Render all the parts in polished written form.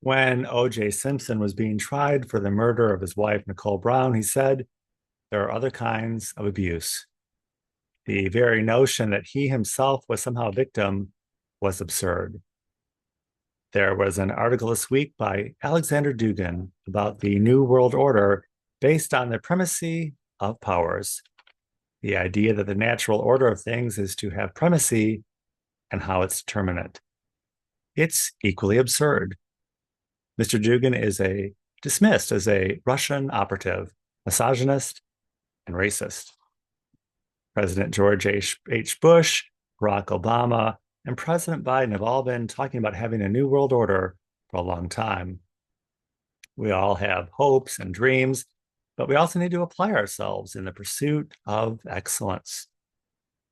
When O.J. Simpson was being tried for the murder of his wife, Nicole Brown, he said, there are other kinds of abuse. The very notion that he himself was somehow a victim was absurd. There was an article this week by Alexander Dugin about the New World Order based on the primacy of powers. The idea that the natural order of things is to have primacy and how it's determinate. It's equally absurd. Mr. Dugin is dismissed as a Russian operative, misogynist, and racist. President George H. Bush, Barack Obama, and President Biden have all been talking about having a new world order for a long time. We all have hopes and dreams, but we also need to apply ourselves in the pursuit of excellence.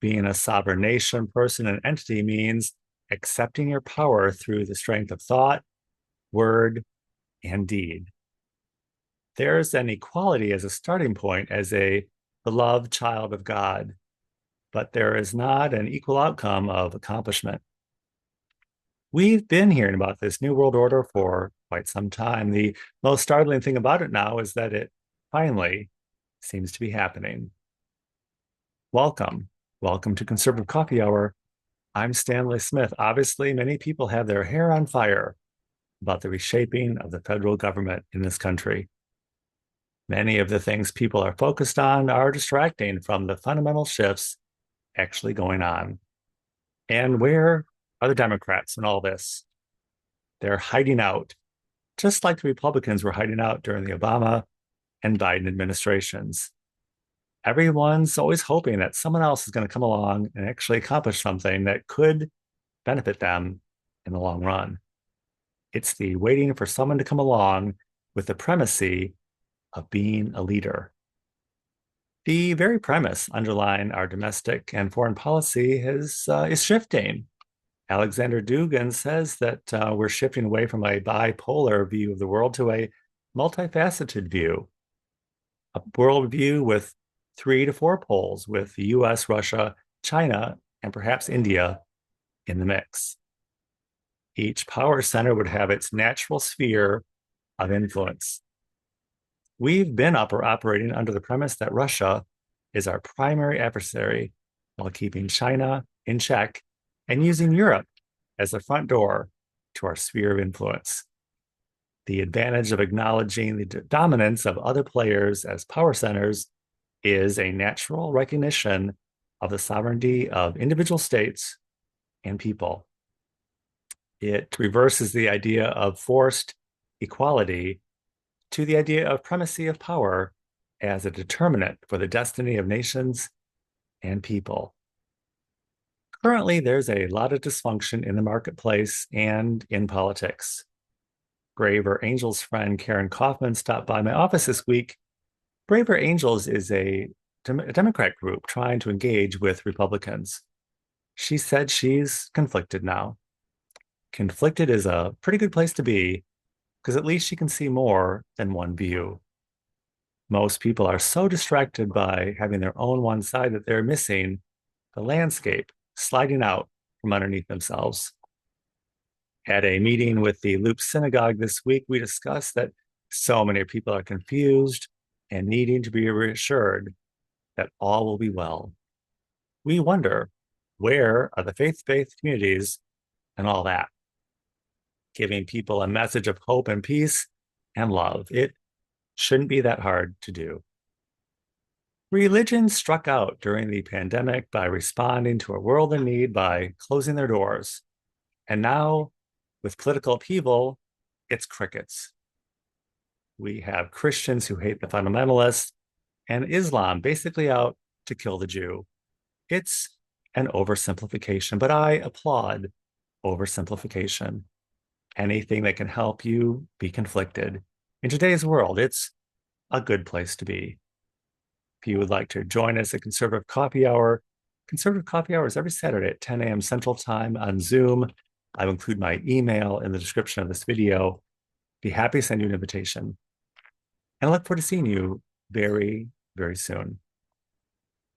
Being a sovereign nation, person, and entity means accepting your power through the strength of thought, word, and deed. There's an equality as a starting point as a beloved child of God, but there is not an equal outcome of accomplishment. We've been hearing about this New World Order for quite some time. The most startling thing about it now is that it finally seems to be happening. Welcome. Welcome to Conservative Coffee Hour. I'm Stanley Smith. Obviously, many people have their hair on fire about the reshaping of the federal government in this country. Many of the things people are focused on are distracting from the fundamental shifts actually going on. And where are the Democrats in all this? They're hiding out, just like the Republicans were hiding out during the Obama and Biden administrations. Everyone's always hoping that someone else is going to come along and actually accomplish something that could benefit them in the long run. It's the waiting for someone to come along with the primacy of being a leader. The very premise underlying our domestic and foreign policy is shifting. Alexander Dugin says that we're shifting away from a bipolar view of the world to a multifaceted view, a worldview with 3 to 4 poles, with the US, Russia, China, and perhaps India in the mix. Each power center would have its natural sphere of influence. We've been operating under the premise that Russia is our primary adversary while keeping China in check and using Europe as the front door to our sphere of influence. The advantage of acknowledging the dominance of other players as power centers is a natural recognition of the sovereignty of individual states and people. It reverses the idea of forced equality to the idea of primacy of power as a determinant for the destiny of nations and people. Currently, there's a lot of dysfunction in the marketplace and in politics. Braver Angels friend Karen Kaufman stopped by my office this week. Braver Angels is a Democrat group trying to engage with Republicans. She said she's conflicted now. Conflicted is a pretty good place to be because at least she can see more than one view. Most people are so distracted by having their own one side that they're missing the landscape sliding out from underneath themselves. At a meeting with the Loop Synagogue this week, we discussed that so many people are confused and needing to be reassured that all will be well. We wonder, where are the faith-based communities and all that? Giving people a message of hope and peace and love. It shouldn't be that hard to do. Religion struck out during the pandemic by responding to a world in need by closing their doors. And now, with political upheaval, it's crickets. We have Christians who hate the fundamentalists and Islam basically out to kill the Jew. It's an oversimplification, but I applaud oversimplification. Anything that can help you be conflicted. In today's world, it's a good place to be. If you would like to join us at Conservative Coffee Hour is every Saturday at 10 a.m. Central Time on Zoom. I'll include my email in the description of this video. Be happy to send you an invitation. And I look forward to seeing you very, very soon.